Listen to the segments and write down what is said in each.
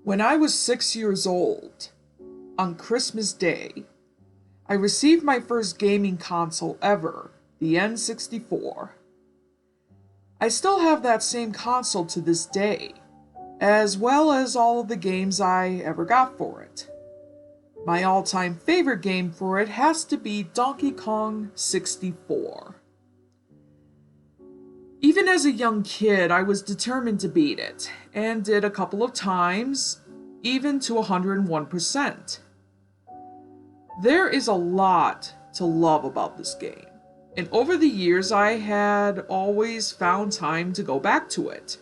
When I was 6 years old, on Christmas Day, I received my first gaming console ever, the N64. I still have that same console to this day, as well as all of the games I ever got for it. My all-time favorite game for it has to be Donkey Kong 64. Even as a young kid, I was determined to beat it, and did a couple of times, even to 101%. There is a lot to love about this game, and over the years I had always found time to go back to it.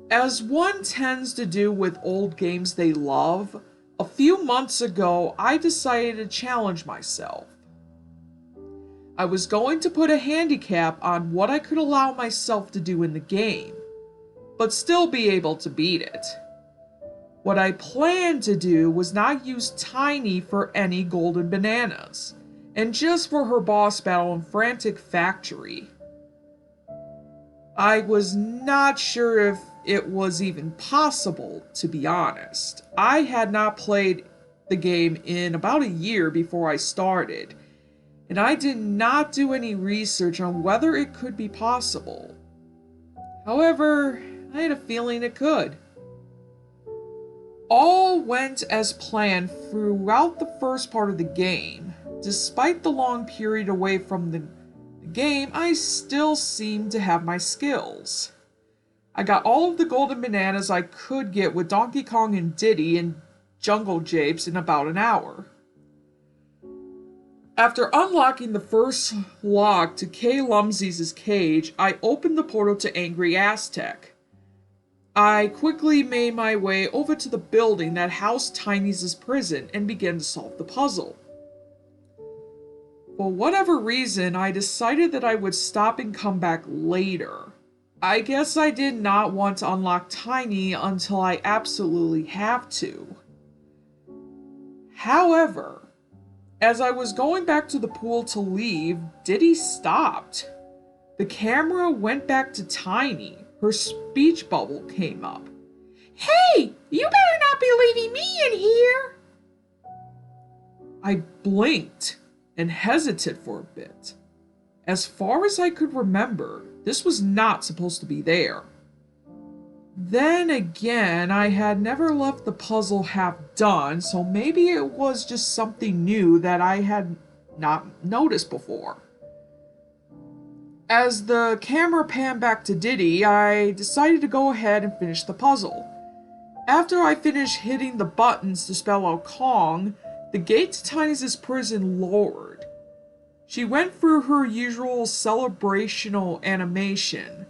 As one tends to do with old games they love, a few months ago I decided to challenge myself. I was going to put a handicap on what I could allow myself to do in the game, but still be able to beat it. What I planned to do was not use Tiny for any golden bananas, and just for her boss battle in Frantic Factory. I was not sure if it was even possible, to be honest. I had not played the game in about a year before I started, and I did not do any research on whether it could be possible. However, I had a feeling it could. All went as planned throughout the first part of the game. Despite the long period away from the game, I still seemed to have my skills. I got all of the golden bananas I could get with Donkey Kong and Diddy and Jungle Japes in about an hour. After unlocking the first lock to K. Lumsey's cage, I opened the portal to Angry Aztec. I quickly made my way over to the building that housed Tiny's prison and began to solve the puzzle. For whatever reason, I decided that I would stop and come back later. I guess I did not want to unlock Tiny until I absolutely have to. However, as I was going back to the pool to leave, Diddy stopped. The camera went back to Tiny. Her speech bubble came up. "Hey, you better not be leaving me in here!" I blinked and hesitated for a bit. As far as I could remember, this was not supposed to be there. Then again, I had never left the puzzle half done, so maybe it was just something new that I had not noticed before. As the camera panned back to Diddy, I decided to go ahead and finish the puzzle. After I finished hitting the buttons to spell out Kong, the gate to Tiny's prison lowered. She went through her usual celebrational animation.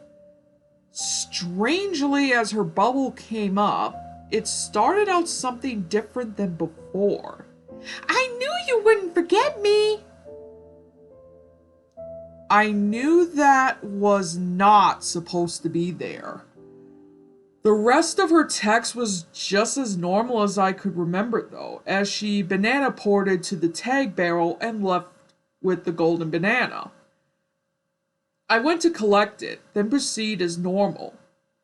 Strangely, as her bubble came up, it started out something different than before. "I knew you wouldn't forget me!" I knew that was not supposed to be there. The rest of her text was just as normal as I could remember though, as she banana ported to the tag barrel and left with the golden banana. I went to collect it, then proceed as normal.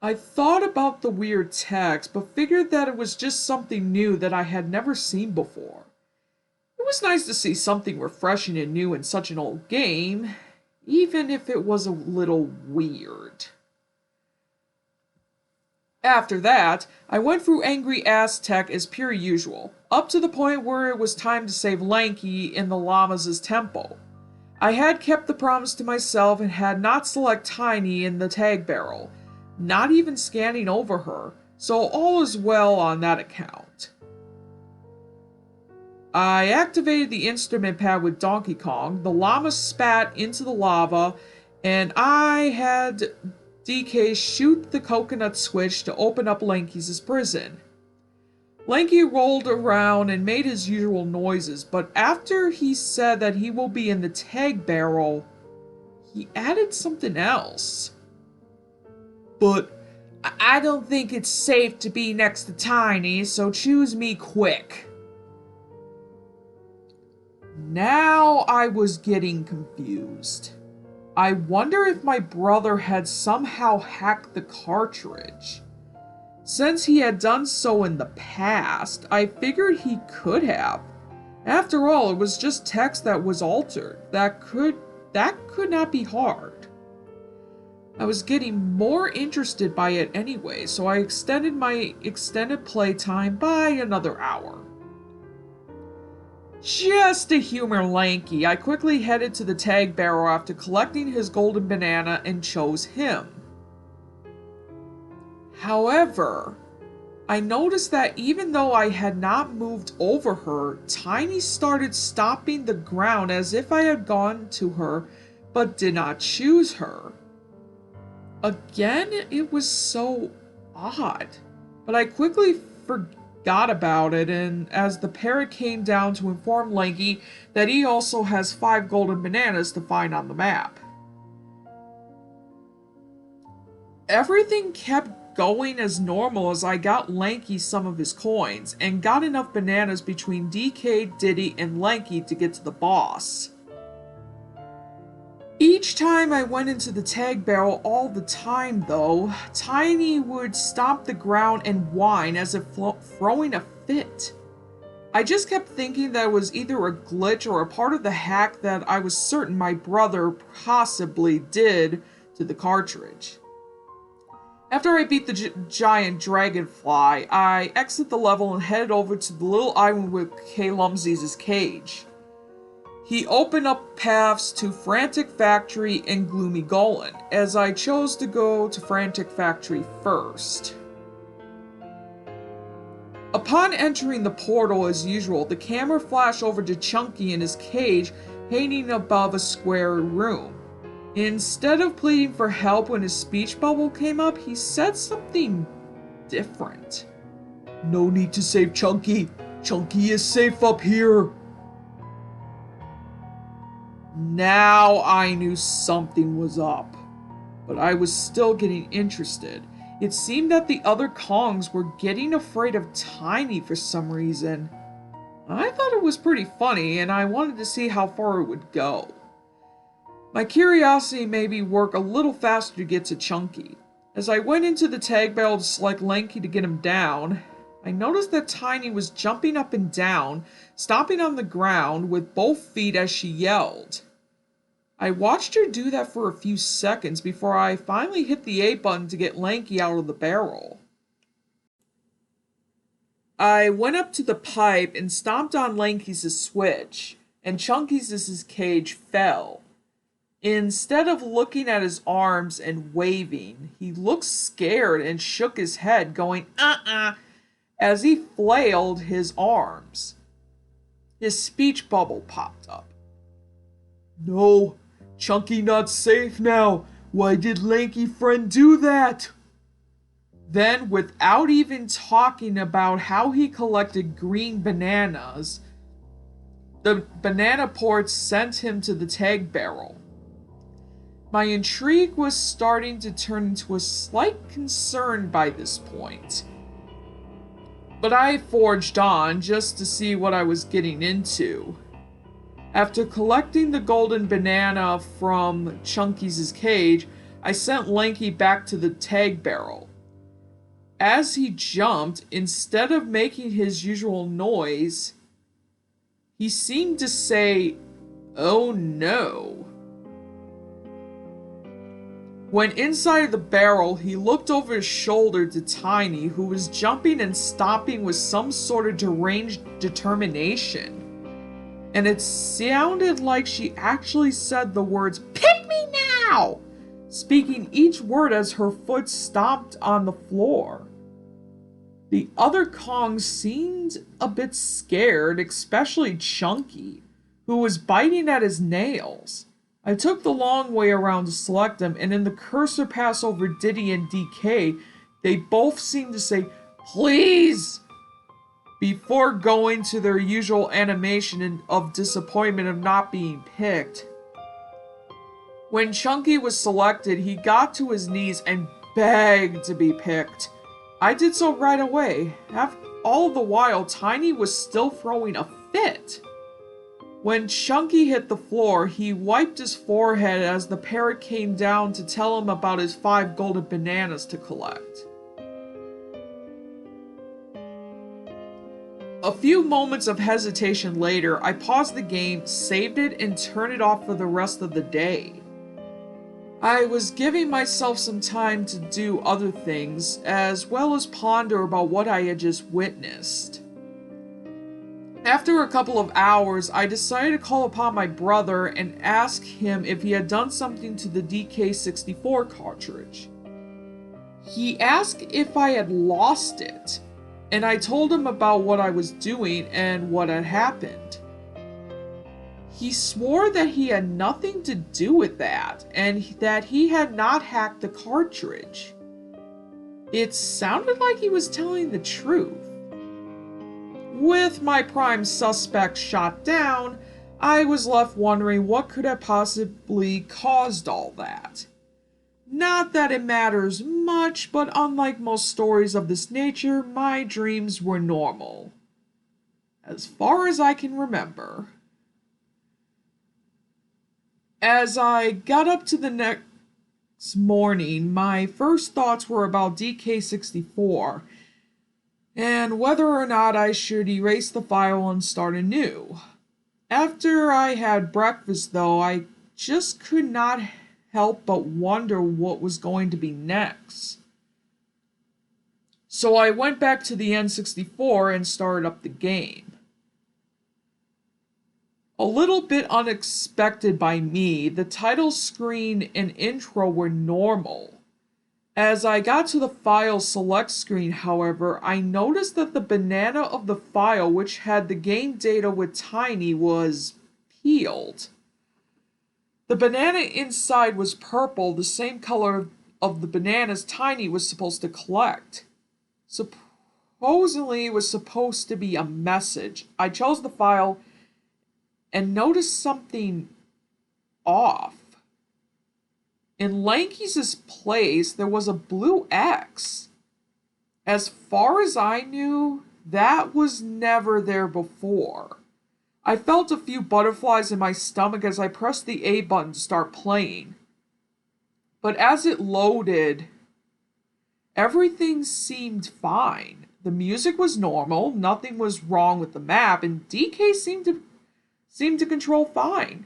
I thought about the weird text, but figured that it was just something new that I had never seen before. It was nice to see something refreshing and new in such an old game, even if it was a little weird. After that, I went through Angry Aztec as per usual, up to the point where it was time to save Lanky in the llama's temple. I had kept the promise to myself and had not selected Tiny in the tag barrel, not even scanning over her, so all is well on that account. I activated the instrument pad with Donkey Kong, the llama spat into the lava, and I had DK shoot the coconut switch to open up Lanky's prison. Lanky rolled around and made his usual noises, but after he said that he will be in the tag barrel, he added something else. "But I don't think it's safe to be next to Tiny, so choose me quick." Now I was getting confused. I wonder if my brother had somehow hacked the cartridge. Since he had done so in the past, I figured he could have. After all, it was just text that was altered. That could not be hard. I was getting more interested by it anyway, so I extended my extended playtime by another hour. Just to humor Lanky, I quickly headed to the tag barrel after collecting his golden banana and chose him. However, I noticed that even though I had not moved over her, Tiny started stomping the ground as if I had gone to her but did not choose her. Again, it was so odd, but I quickly forgot about it, and as the parrot came down to inform Lanky that he also has 5 golden bananas to find on the map. Everything kept going as normal as I got Lanky some of his coins, and got enough bananas between DK, Diddy, and Lanky to get to the boss. Each time I went into the tag barrel all the time though, Tiny would stomp the ground and whine as if throwing a fit. I just kept thinking that it was either a glitch or a part of the hack that I was certain my brother possibly did to the cartridge. After I beat the giant dragonfly, I exit the level and headed over to the little island with K. Lumsies' cage. He opened up paths to Frantic Factory and Gloomy Golem, as I chose to go to Frantic Factory first. Upon entering the portal as usual, the camera flashed over to Chunky in his cage hanging above a square room. Instead of pleading for help when his speech bubble came up, he said something different. "No need to save Chunky. Chunky is safe up here." Now I knew something was up, but I was still getting interested. It seemed that the other Kongs were getting afraid of Tiny for some reason. I thought it was pretty funny, and I wanted to see how far it would go. My curiosity made me work a little faster to get to Chunky. As I went into the tag barrel to select Lanky to get him down, I noticed that Tiny was jumping up and down, stomping on the ground with both feet as she yelled. I watched her do that for a few seconds before I finally hit the A button to get Lanky out of the barrel. I went up to the pipe and stomped on Lanky's switch, and Chunky's cage fell. Instead of looking at his arms and waving, he looked scared and shook his head, going, as he flailed his arms. His speech bubble popped up. "No, Chunky not safe now. Why did Lanky friend do that?" Then, without even talking about how he collected green bananas, the banana port sent him to the tag barrel. My intrigue was starting to turn into a slight concern by this point. But I forged on just to see what I was getting into. After collecting the golden banana from Chunky's cage, I sent Lanky back to the tag barrel. As he jumped, instead of making his usual noise, he seemed to say, "Oh no." When inside the barrel, he looked over his shoulder to Tiny, who was jumping and stomping with some sort of deranged determination. And it sounded like she actually said the words, "Pick me now!" speaking each word as her foot stomped on the floor. The other Kongs seemed a bit scared, especially Chunky, who was biting at his nails. I took the long way around to select them, and in the cursor pass over Diddy and DK, they both seemed to say, "Please!" before going to their usual animation of disappointment of not being picked. When Chunky was selected, he got to his knees and begged to be picked. I did so right away. All the while, Tiny was still throwing a fit. When Chunky hit the floor, he wiped his forehead as the parrot came down to tell him about his 5 golden bananas to collect. A few moments of hesitation later, I paused the game, saved it, and turned it off for the rest of the day. I was giving myself some time to do other things, as well as ponder about what I had just witnessed. After a couple of hours, I decided to call upon my brother and ask him if he had done something to the DK64 cartridge. He asked if I had lost it, and I told him about what I was doing and what had happened. He swore that he had nothing to do with that, and that he had not hacked the cartridge. It sounded like he was telling the truth. With my prime suspect shot down, I was left wondering what could have possibly caused all that. Not that it matters much, but unlike most stories of this nature, my dreams were normal. As far as I can remember. As I got up to the next morning, my first thoughts were about DK64 and whether or not I should erase the file and start anew. After I had breakfast, though, I just could not help but wonder what was going to be next. So I went back to the N64 and started up the game. A little bit unexpected by me, the title screen and intro were normal. As I got to the file select screen, however, I noticed that the banana of the file, which had the game data with Tiny, was peeled. The banana inside was purple, the same color of the bananas Tiny was supposed to collect. Supposedly, it was supposed to be a message. I chose the file and noticed something off. In Lanky's place, there was a blue X. As far as I knew, that was never there before. I felt a few butterflies in my stomach as I pressed the A button to start playing. But as it loaded, everything seemed fine. The music was normal, nothing was wrong with the map, and DK seemed to control fine.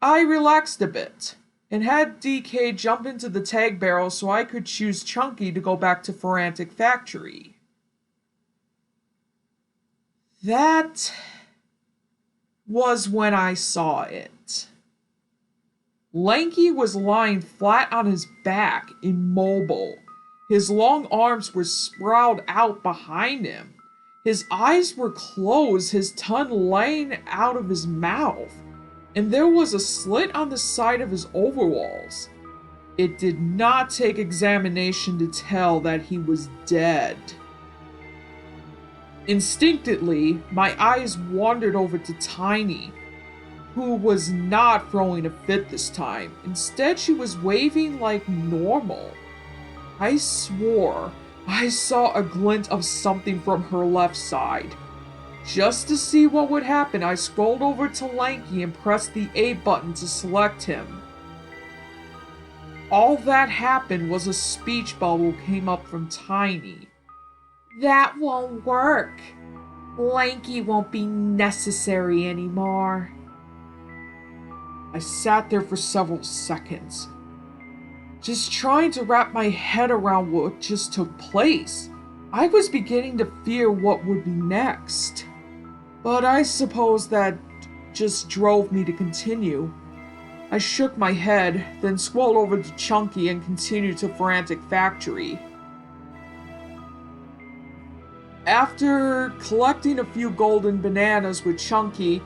I relaxed a bit and had DK jump into the tag barrel so I could choose Chunky to go back to Frantic Factory. That was when I saw it. Lanky was lying flat on his back, immobile. His long arms were sprawled out behind him. His eyes were closed, his tongue laying out of his mouth, and there was a slit on the side of his overalls. It did not take examination to tell that he was dead. Instinctively, my eyes wandered over to Tiny, who was not throwing a fit this time. Instead, she was waving like normal. I swore I saw a glint of something from her left side. Just to see what would happen, I scrolled over to Lanky and pressed the A button to select him. All that happened was a speech bubble came up from Tiny. That won't work. Lanky won't be necessary anymore. I sat there for several seconds, just trying to wrap my head around what just took place. I was beginning to fear what would be next. But I suppose that just drove me to continue. I shook my head, then scrolled over to Chunky and continued to Frantic Factory. After collecting a few golden bananas with Chunky,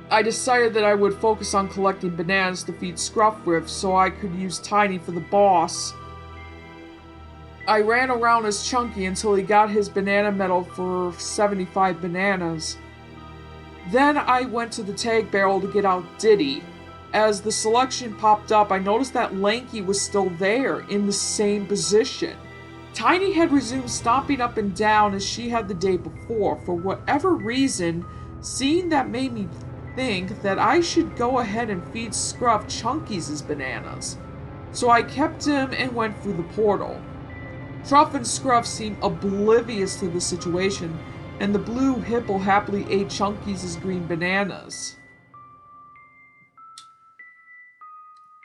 I decided that I would focus on collecting bananas to feed Scruffriff so I could use Tiny for the boss. I ran around as Chunky until he got his banana medal for 75 bananas. Then I went to the tag barrel to get out Diddy. As the selection popped up, I noticed that Lanky was still there, in the same position. Tiny had resumed stomping up and down as she had the day before. For whatever reason, seeing that made me think that I should go ahead and feed Scruff Chunky's bananas. So I kept him and went through the portal. Truff and Scruff seemed oblivious to the situation, and the blue hippo happily ate Chunky's green bananas.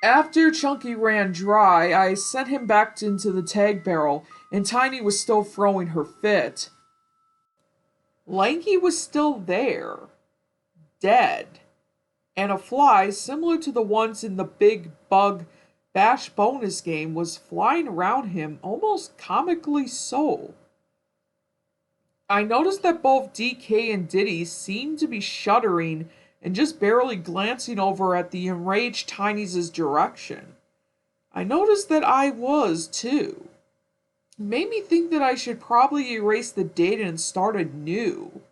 After Chunky ran dry, I sent him back into the tag barrel, and Tiny was still throwing her fit. Lanky was still there, dead, and a fly similar to the ones in the Big Bug Bash bonus game was flying around him, almost comically so. I noticed that both DK and Diddy seemed to be shuddering and just barely glancing over at the enraged Tiny's direction. I noticed that I was too. It made me think that I should probably erase the data and start anew.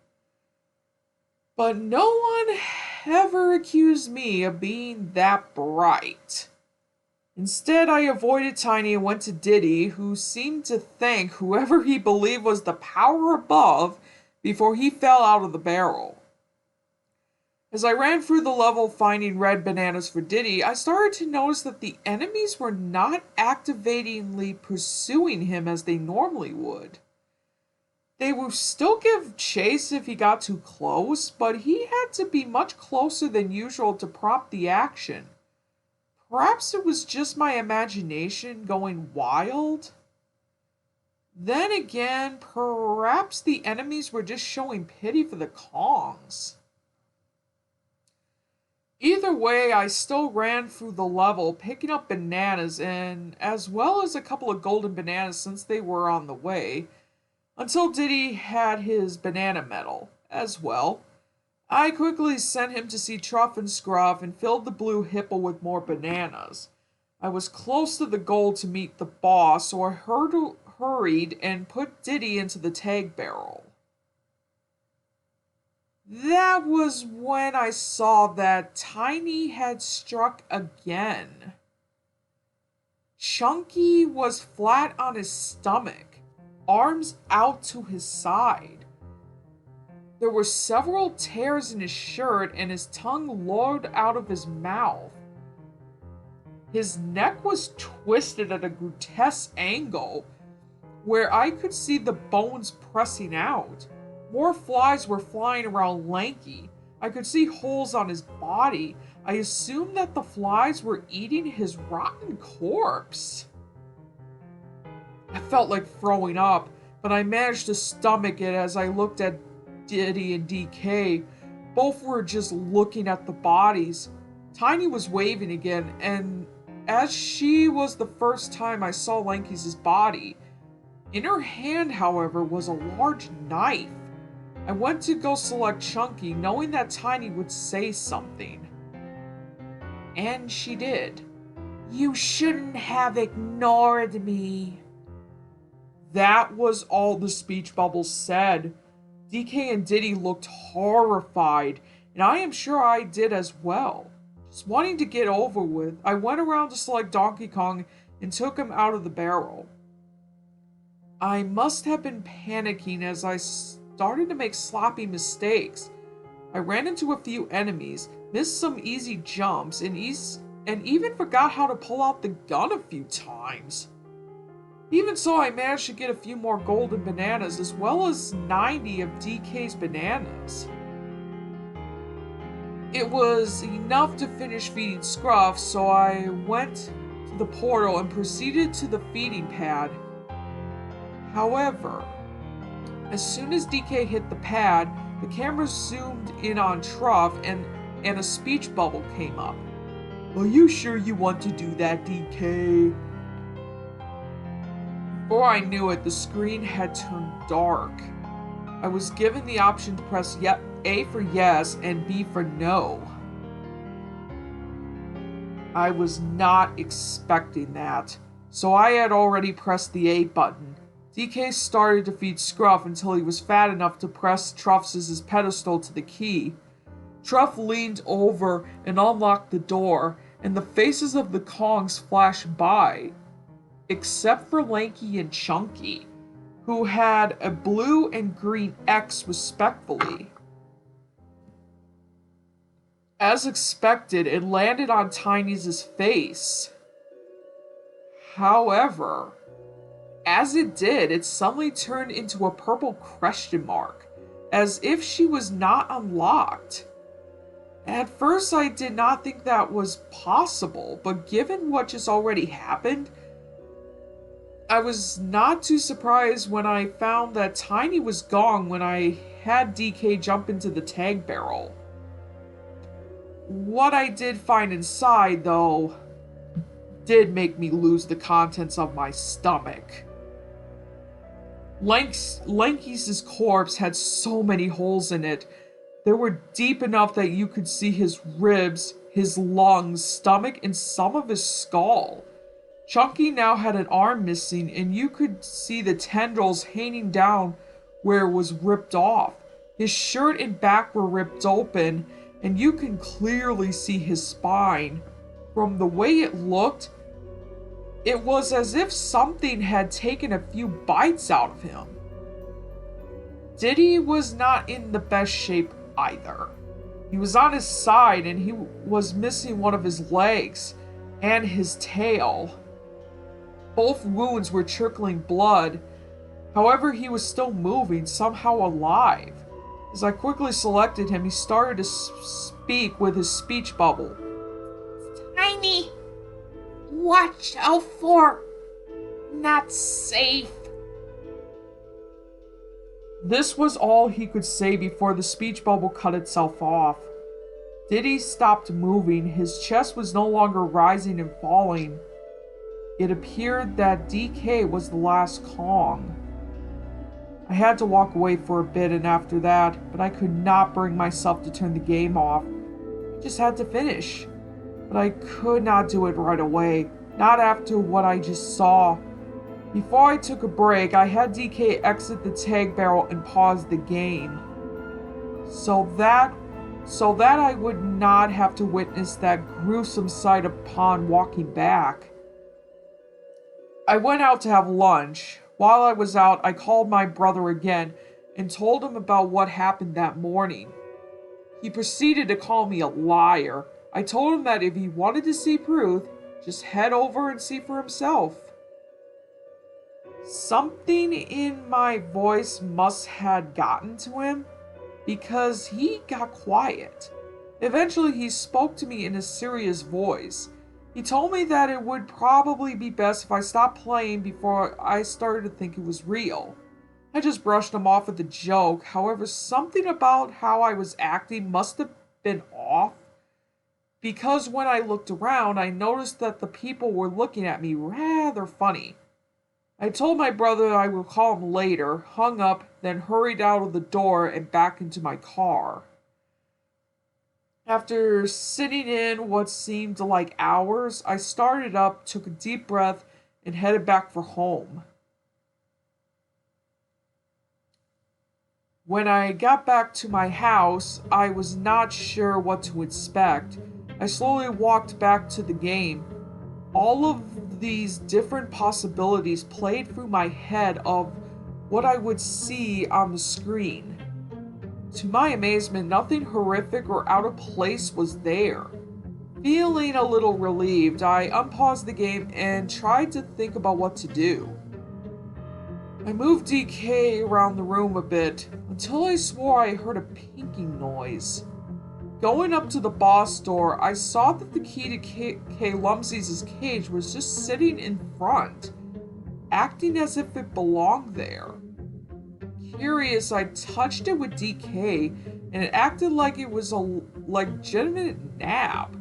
But no one ever accused me of being that bright. Instead, I avoided Tiny and went to Diddy, who seemed to thank whoever he believed was the power above before he fell out of the barrel. As I ran through the level finding red bananas for Diddy, I started to notice that the enemies were not activatingly pursuing him as they normally would. They would still give chase if he got too close, but he had to be much closer than usual to prompt the action. Perhaps it was just my imagination going wild? Then again, perhaps the enemies were just showing pity for the Kongs. Either way, I still ran through the level, picking up bananas and as well as a couple of golden bananas since they were on the way, until Diddy had his banana medal as well. I quickly sent him to see Truff and Scruff and filled the blue hippo with more bananas. I was close to the goal to meet the boss, so I hurried and put Diddy into the tag barrel. That was when I saw that Tiny had struck again. Chunky was flat on his stomach, arms out to his side. There were several tears in his shirt and his tongue lowered out of his mouth. His neck was twisted at a grotesque angle where I could see the bones pressing out. More flies were flying around Lanky. I could see holes on his body. I assumed that the flies were eating his rotten corpse. I felt like throwing up, but I managed to stomach it as I looked at Diddy and DK. Both were just looking at the bodies. Tiny was waving again, and as she was the first time I saw Lanky's body. In her hand, however, was a large knife. I went to go select Chunky, knowing that Tiny would say something. And she did. "You shouldn't have ignored me." That was all the speech bubbles said. DK and Diddy looked horrified, and I am sure I did as well. Just wanting to get over with, I went around to select Donkey Kong and took him out of the barrel. I must have been panicking as I started to make sloppy mistakes. I ran into a few enemies, missed some easy jumps, and even forgot how to pull out the gun a few times. Even so, I managed to get a few more golden bananas as well as 90 of DK's bananas. It was enough to finish feeding Scruff, so I went to the portal and proceeded to the feeding pad. However, as soon as DK hit the pad, the camera zoomed in on Truff and a speech bubble came up. "Are you sure you want to do that, DK?" Before I knew it, the screen had turned dark. I was given the option to press A for yes and B for no. I was not expecting that, so I had already pressed the A button. DK started to feed Scruff until he was fat enough to press Truff's pedestal to the key. Truff leaned over and unlocked the door, and the faces of the Kongs flashed by, except for Lanky and Chunky, who had a blue and green X respectively. As expected, it landed on Tiny's face. However, As it did, it suddenly turned into a purple question mark, as if she was not unlocked. At first, I did not think that was possible, but given what just already happened, I was not too surprised when I found that Tiny was gone when I had DK jump into the tag barrel. What I did find inside, though, did make me lose the contents of my stomach. Lanky's corpse had so many holes in it. They were deep enough that you could see his ribs, his lungs, stomach, and some of his skull. Chunky now had an arm missing, and you could see the tendrils hanging down where it was ripped off. His shirt and back were ripped open, and you can clearly see his spine. From the way it looked, it was as if something had taken a few bites out of him. Diddy was not in the best shape either. He was on his side and he was missing one of his legs and his tail. Both wounds were trickling blood. However, he was still moving, somehow alive. As I quickly selected him, he started to speak with his speech bubble. Tiny, watch out for not safe. This was all he could say before the speech bubble cut itself off. Diddy stopped moving. His chest was no longer rising and falling. It appeared that DK was the last Kong. I had to walk away for a bit and after that, but I could not bring myself to turn the game off. I just had to finish. But I could not do it right away, not after what I just saw. Before I took a break, I had DK exit the tag barrel and pause the game. So that I would not have to witness that gruesome sight upon walking back. I went out to have lunch. While I was out, I called my brother again and told him about what happened that morning. He proceeded to call me a liar. I told him that if he wanted to see proof, just head over and see for himself. Something in my voice must have gotten to him, because he got quiet. Eventually, he spoke to me in a serious voice. He told me that it would probably be best if I stopped playing before I started to think it was real. I just brushed him off with a joke. However, something about how I was acting must have been off, because when I looked around, I noticed that the people were looking at me rather funny. I told my brother I would call him later, hung up, then hurried out of the door and back into my car. After sitting in what seemed like hours, I started up, took a deep breath, and headed back for home. When I got back to my house, I was not sure what to expect. I slowly walked back to the game. All of these different possibilities played through my head of what I would see on the screen. To my amazement, nothing horrific or out of place was there. Feeling a little relieved, I unpaused the game and tried to think about what to do. I moved DK around the room a bit until I swore I heard a pinking noise. Going up to the boss door, I saw that the key to K Lumsies' cage was just sitting in front, acting as if it belonged there. Curious, I touched it with DK, and it acted like it was a legitimate nap,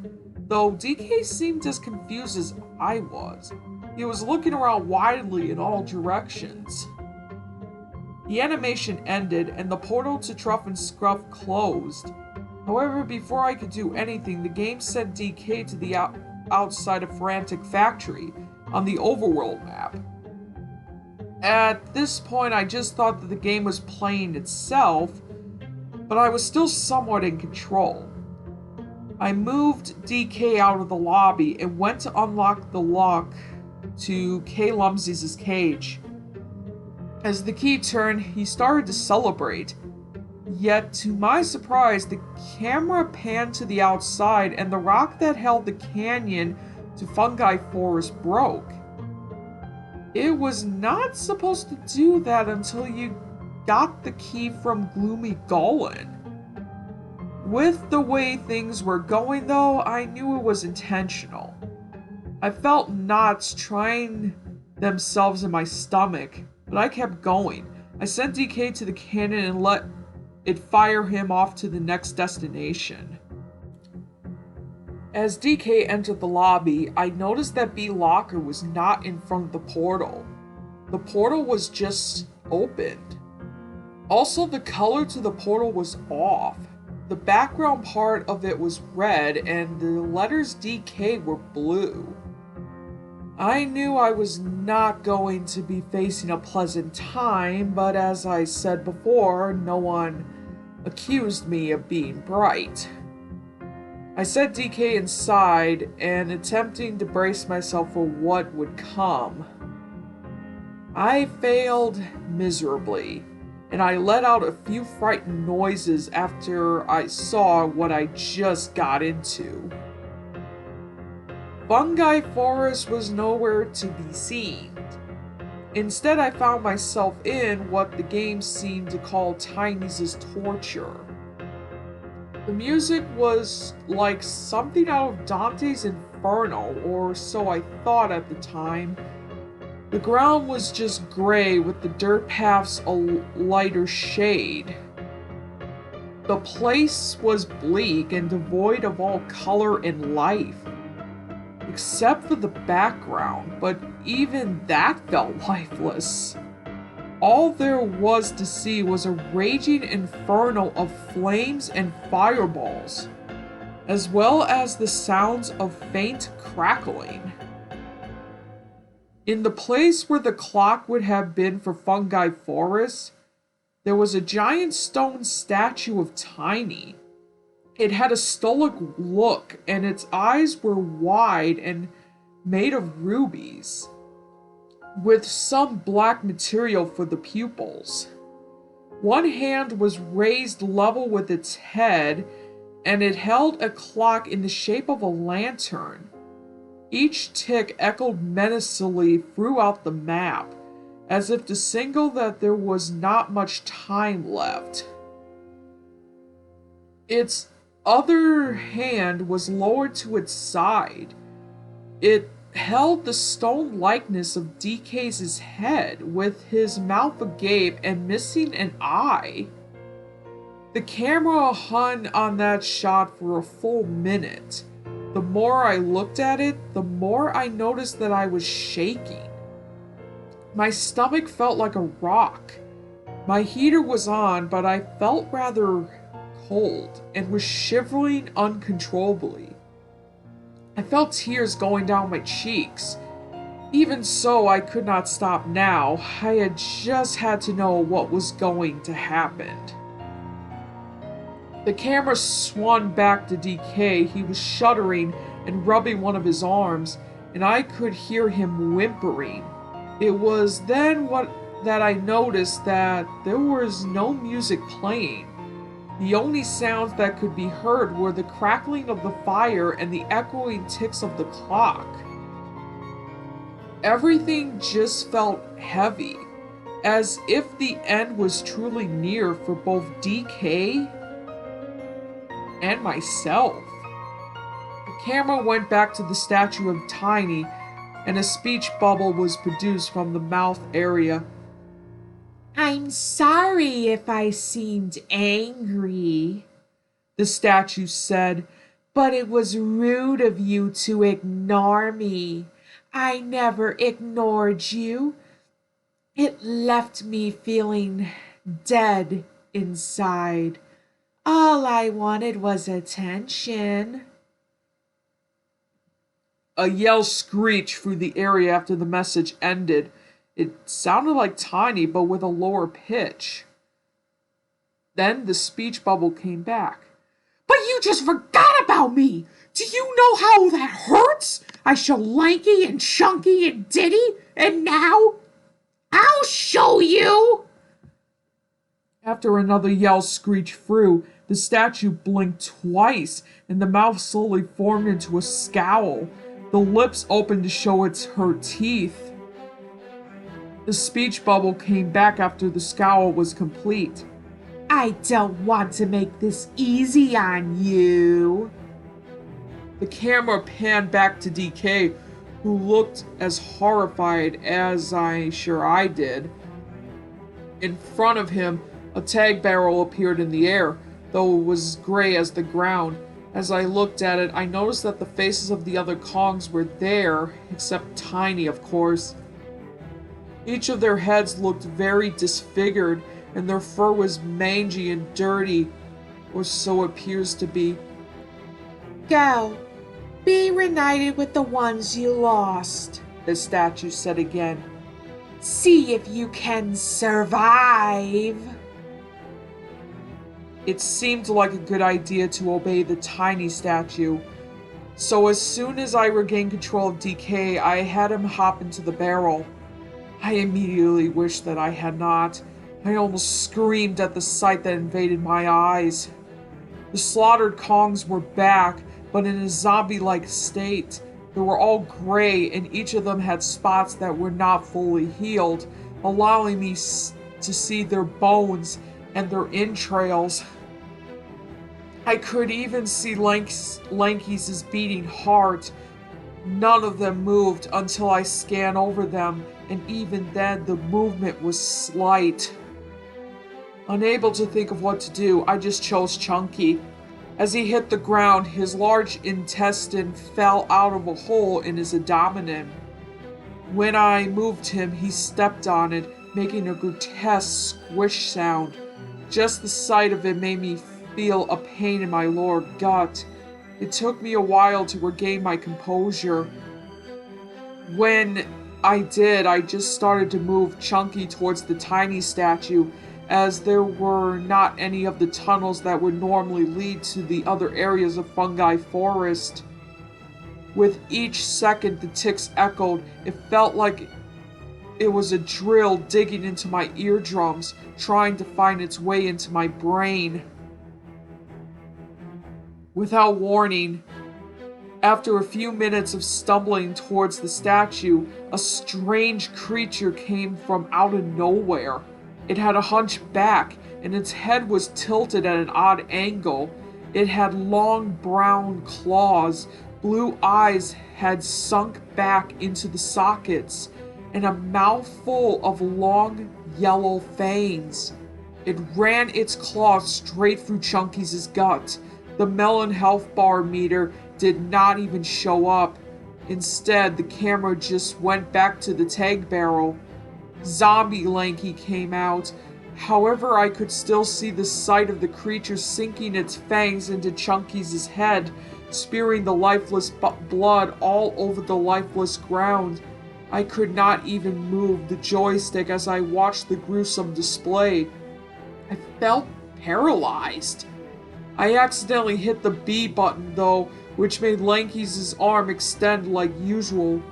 though DK seemed as confused as I was. He was looking around wildly in all directions. The animation ended, and the portal to Truff and Scruff closed. However, before I could do anything, the game sent DK to the outside of Frantic Factory on the overworld map. At this point, I just thought that the game was playing itself, but I was still somewhat in control. I moved DK out of the lobby and went to unlock the lock to K Lumsies' cage. As the key turned, he started to celebrate. Yet, to my surprise, the camera panned to the outside and the rock that held the canyon to Fungi Forest broke. It was not supposed to do that until you got the key from Gloomy Golan. With the way things were going, though, I knew it was intentional. I felt knots trying themselves in my stomach, but I kept going. I sent DK to the cannon and let it fire him off to the next destination. As DK entered the lobby, I noticed that B Locker was not in front of the portal. The portal was just opened. Also, the color to the portal was off. The background part of it was red and the letters DK were blue. I knew I was not going to be facing a pleasant time, but as I said before, no one accused me of being bright. I set DK inside and attempting to brace myself for what would come. I failed miserably, and I let out a few frightened noises after I saw what I just got into. Fungi Forest was nowhere to be seen. Instead, I found myself in what the game seemed to call Tiny's torture. The music was like something out of Dante's Inferno, or so I thought at the time. The ground was just gray with the dirt paths a lighter shade. The place was bleak and devoid of all color and life. Except for the background, but even that felt lifeless. All there was to see was a raging inferno of flames and fireballs, as well as the sounds of faint crackling. In the place where the clock would have been for Fungi Forest, there was a giant stone statue of Tiny. It had a stoic look, and its eyes were wide and made of rubies, with some black material for the pupils. One hand was raised level with its head, and it held a clock in the shape of a lantern. Each tick echoed menacingly throughout the map, as if to signal that there was not much time left. Its other hand was lowered to its side. It held the stone likeness of DK's head, with his mouth agape and missing an eye. The camera hung on that shot for a full minute. The more I looked at it, the more I noticed that I was shaking. My stomach felt like a rock. My heater was on, but I felt rather cold and was shivering uncontrollably. I felt tears going down my cheeks. Even so, I could not stop now. I had just had to know what was going to happen. The camera swung back to DK. He was shuddering and rubbing one of his arms, and I could hear him whimpering. It was then that I noticed that there was no music playing. The only sounds that could be heard were the crackling of the fire and the echoing ticks of the clock. Everything just felt heavy, as if the end was truly near for both DK and myself. The camera went back to the statue of Tiny, and a speech bubble was produced from the mouth area. I'm sorry if I seemed angry, the statue said, but it was rude of you to ignore me. I never ignored you. It left me feeling dead inside. All I wanted was attention. A yell screeched through the area after the message ended. It sounded like Tiny, but with a lower pitch. Then the speech bubble came back. But you just forgot about me! Do you know how that hurts? I show lanky and chunky and ditty, and now I'll show you! After another yell screeched through, the statue blinked twice, and the mouth slowly formed into a scowl. The lips opened to show her teeth. The speech bubble came back after the scowl was complete. I don't want to make this easy on you. The camera panned back to DK, who looked as horrified as I'm sure I did. In front of him, a tag barrel appeared in the air, though it was gray as the ground. As I looked at it, I noticed that the faces of the other Kongs were there, except Tiny, of course. Each of their heads looked very disfigured, and their fur was mangy and dirty, or so it appears to be. Go. Be reunited with the ones you lost, The statue said again. see if you can survive. It seemed like a good idea to obey the tiny statue. So as soon as I regained control of DK, I had him hop into the barrel. I immediately wished that I had not. I almost screamed at the sight that invaded my eyes. The slaughtered Kongs were back, but in a zombie-like state. They were all gray, and each of them had spots that were not fully healed, allowing me to see their bones and their entrails. I could even see Lanky's beating heart. None of them moved until I scanned over them, and even then the movement was slight. Unable to think of what to do, I just chose Chunky. As he hit the ground, his large intestine fell out of a hole in his abdomen. When I moved him, he stepped on it, making a grotesque squish sound. Just the sight of it made me feel a pain in my lower gut. It took me a while to regain my composure. When I did, I just started to move Chunky towards the tiny statue, as there were not any of the tunnels that would normally lead to the other areas of Fungi Forest. With each second the ticks echoed, it felt like it was a drill digging into my eardrums, trying to find its way into my brain. Without warning, after a few minutes of stumbling towards the statue, a strange creature came from out of nowhere. It had a hunched back, and its head was tilted at an odd angle. It had long brown claws, blue eyes had sunk back into the sockets, and a mouthful of long yellow fangs. It ran its claws straight through Chunky's gut. The melon health bar meter did not even show up. Instead, the camera just went back to the tag barrel. Zombie Lanky came out. However, I could still see the sight of the creature sinking its fangs into Chunky's head, spearing the lifeless blood all over the lifeless ground. I could not even move the joystick as I watched the gruesome display. I felt paralyzed. I accidentally hit the B button though, which made Lanky's arm extend like usual.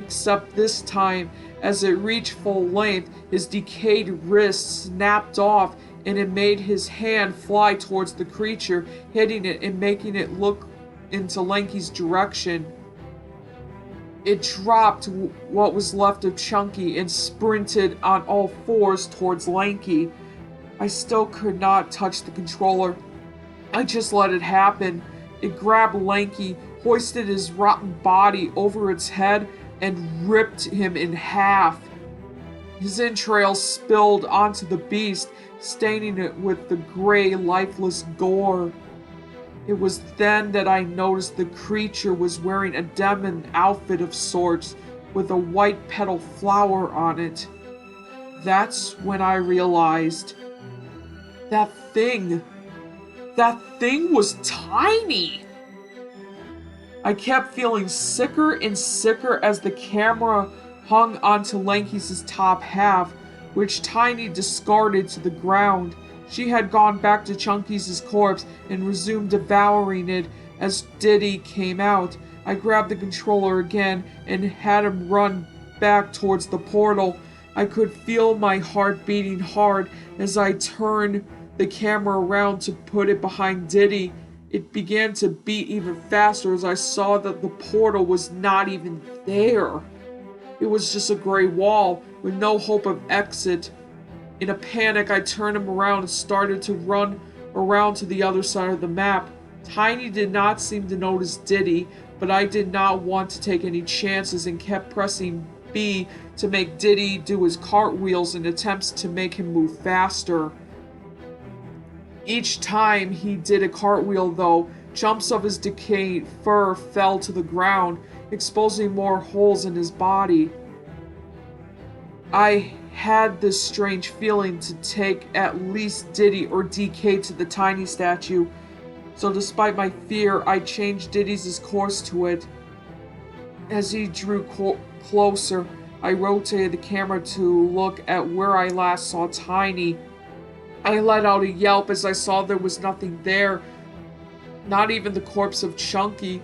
Except this time, as it reached full length, his decayed wrist snapped off and it made his hand fly towards the creature, hitting it and making it look into Lanky's direction. It dropped what was left of Chunky and sprinted on all fours towards Lanky. I still could not touch the controller. I just let it happen. It grabbed Lanky, hoisted his rotten body over its head, and ripped him in half. His entrails spilled onto the beast, staining it with the gray, lifeless gore. It was then that I noticed the creature was wearing a demon outfit of sorts, with a white petal flower on it. That's when I realized that thing was Tiny! I kept feeling sicker and sicker as the camera hung onto Lanky's top half, which Tiny discarded to the ground. She had gone back to Chunky's corpse and resumed devouring it as Diddy came out. I grabbed the controller again and had him run back towards the portal. I could feel my heart beating hard as I turned the camera around to put it behind Diddy. It began to beat even faster as I saw that the portal was not even there. It was just a gray wall, with no hope of exit. In a panic, I turned him around and started to run around to the other side of the map. Tiny did not seem to notice Diddy, but I did not want to take any chances and kept pressing B to make Diddy do his cartwheels in attempts to make him move faster. Each time he did a cartwheel, though, chunks of his decayed fur fell to the ground, exposing more holes in his body. I had this strange feeling to take at least Diddy or DK to the tiny statue, so despite my fear, I changed Diddy's course to it. As he drew closer, I rotated the camera to look at where I last saw Tiny. I let out a yelp as I saw there was nothing there, not even the corpse of Chunky.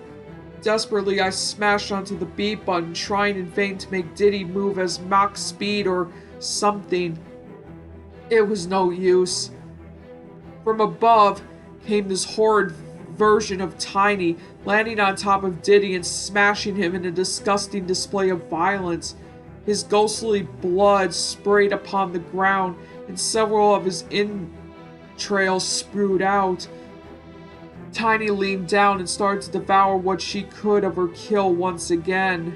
Desperately, I smashed onto the beat button, trying in vain to make Diddy move as Mach speed or something. It was no use. From above came this horrid version of Tiny, landing on top of Diddy and smashing him in a disgusting display of violence. His ghostly blood sprayed upon the ground, and several of his entrails spewed out. Tiny leaned down and started to devour what she could of her kill once again.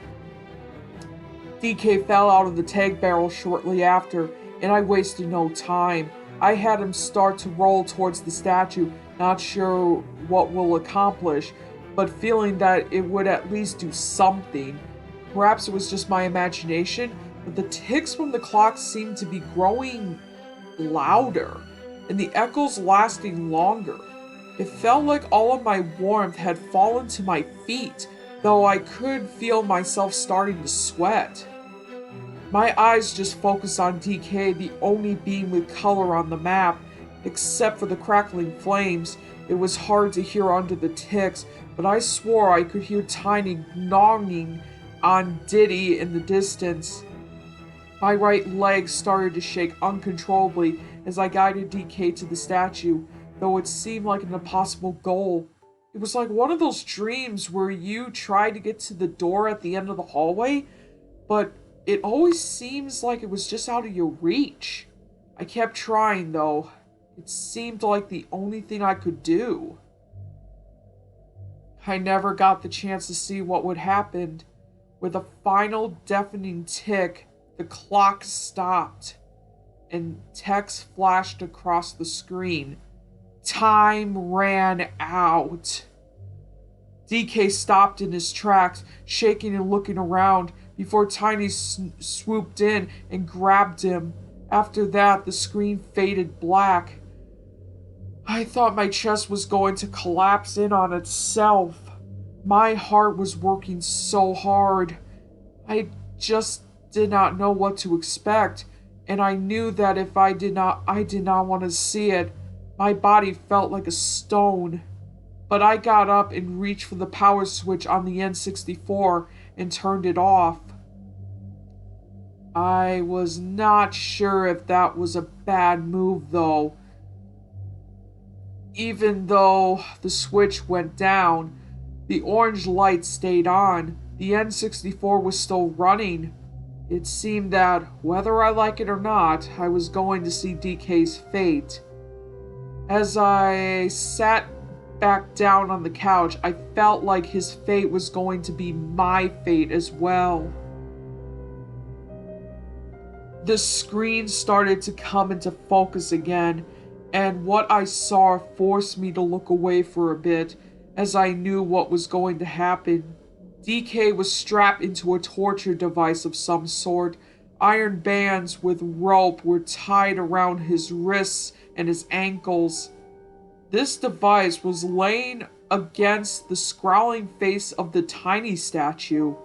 DK fell out of the tag barrel shortly after, and I wasted no time. I had him start to roll towards the statue, not sure what will accomplish, but feeling that it would at least do something. Perhaps it was just my imagination, but the ticks from the clock seemed to be growing louder, and the echoes lasting longer. It felt like all of my warmth had fallen to my feet, though I could feel myself starting to sweat. My eyes just focused on DK, the only being with color on the map. Except for the crackling flames, it was hard to hear under the ticks, but I swore I could hear Tiny gnawing on Diddy in the distance. My right leg started to shake uncontrollably as I guided DK to the statue, though it seemed like an impossible goal. It was like one of those dreams where you try to get to the door at the end of the hallway, but it always seems like it was just out of your reach. I kept trying, though. It seemed like the only thing I could do. I never got the chance to see what would happen. With a final deafening tick, the clock stopped, and text flashed across the screen. Time ran out. DK stopped in his tracks, shaking and looking around, before Tiny swooped in and grabbed him. After that, the screen faded black. I thought my chest was going to collapse in on itself. My heart was working so hard. I just did not know what to expect, and I knew that if I did not want to see it. My body felt like a stone. But I got up and reached for the power switch on the N64 and turned it off. I was not sure if that was a bad move, though. Even though the switch went down, the orange light stayed on. The N64 was still running. It seemed that, whether I like it or not, I was going to see DK's fate. As I sat back down on the couch, I felt like his fate was going to be my fate as well. The screen started to come into focus again, and what I saw forced me to look away for a bit, as I knew what was going to happen. DK was strapped into a torture device of some sort. Iron bands with rope were tied around his wrists and his ankles. This device was laying against the scowling face of the tiny statue.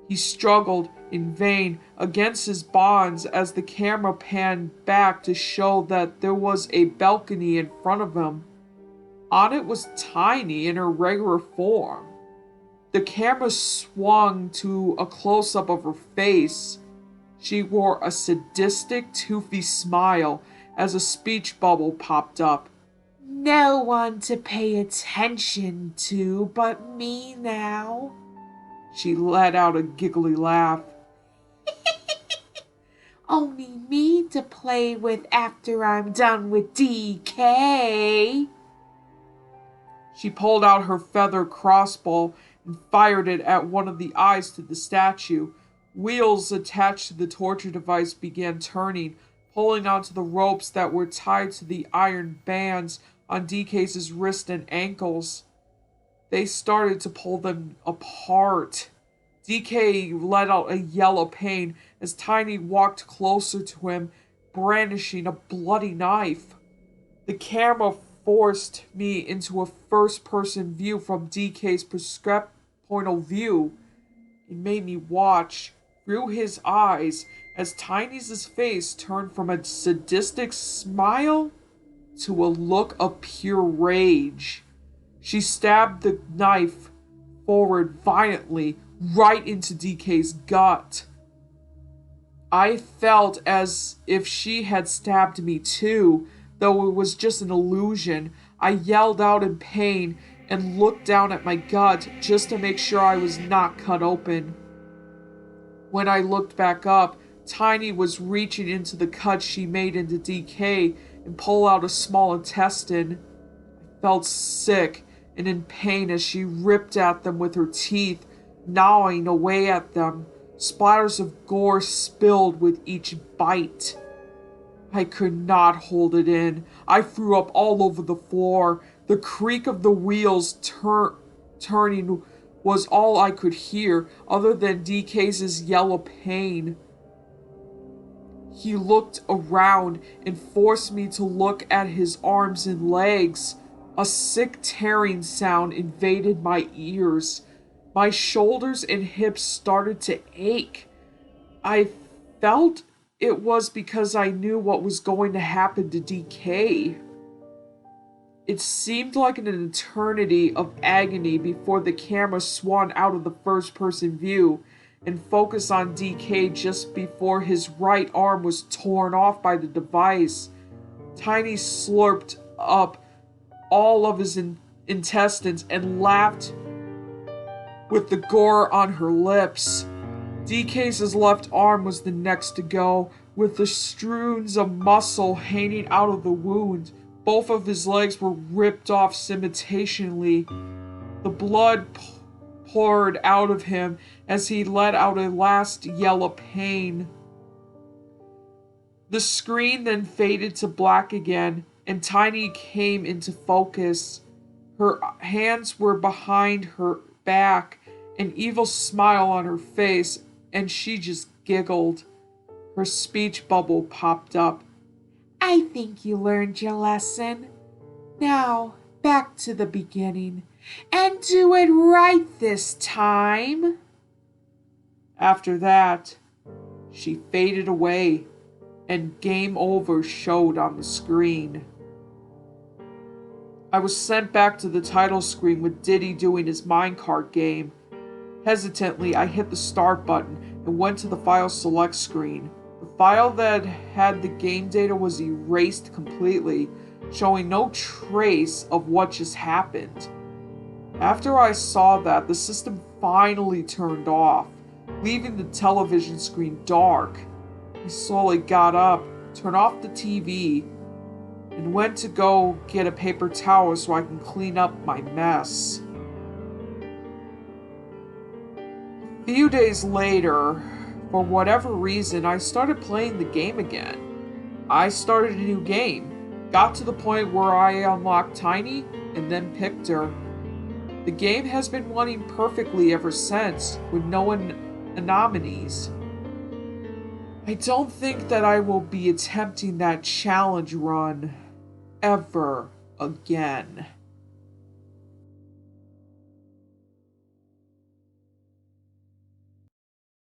He struggled in vain against his bonds as the camera panned back to show that there was a balcony in front of him. On it was Tiny in her regular form. The camera swung to a close-up of her face. She wore a sadistic, toothy smile as a speech bubble popped up. No one to pay attention to but me now. She let out a giggly laugh. Only me to play with after I'm done with DK. She pulled out her feather crossbow and fired it at one of the eyes to the statue. Wheels attached to the torture device began turning, pulling onto the ropes that were tied to the iron bands on DK's wrist and ankles. They started to pull them apart. DK let out a yell of pain as Tiny walked closer to him, brandishing a bloody knife. The camera forced me into a first person view from DK's point of view. It made me watch through his eyes as Tiny's face turned from a sadistic smile to a look of pure rage. She stabbed the knife forward violently right into DK's gut. I felt as if she had stabbed me too, though it was just an illusion. I yelled out in pain and looked down at my gut just to make sure I was not cut open. When I looked back up, Tiny was reaching into the cut she made into DK and pull out a small intestine. I felt sick and in pain as she ripped at them with her teeth, gnawing away at them. Splatters of gore spilled with each bite. I could not hold it in. I threw up all over the floor. The creak of the wheels turning was all I could hear, other than DK's yell of pain. He looked around and forced me to look at his arms and legs. A sick tearing sound invaded my ears. My shoulders and hips started to ache. I felt it was because I knew what was going to happen to DK. It seemed like an eternity of agony before the camera swung out of the first person view and focused on DK just before his right arm was torn off by the device. Tiny slurped up all of his intestines and laughed with the gore on her lips. DK's left arm was the next to go, with the streams of muscle hanging out of the wound. Both of his legs were ripped off simultaneously. The blood poured out of him as he let out a last yell of pain. The screen then faded to black again, and Tiny came into focus. Her hands were behind her back, an evil smile on her face, and she just giggled. Her speech bubble popped up. I think you learned your lesson. Now, back to the beginning, and do it right this time. After that, she faded away, and Game Over showed on the screen. I was sent back to the title screen with Diddy doing his minecart game. Hesitantly, I hit the start button and went to the file select screen. The file that had the game data was erased completely, showing no trace of what just happened. After I saw that, the system finally turned off, leaving the television screen dark. I slowly got up, turned off the TV, and went to go get a paper towel so I can clean up my mess. A few days later, for whatever reason, I started playing the game again. I started a new game, got to the point where I unlocked Tiny, and then picked her. The game has been running perfectly ever since, with no anomalies. I don't think that I will be attempting that challenge run ever again.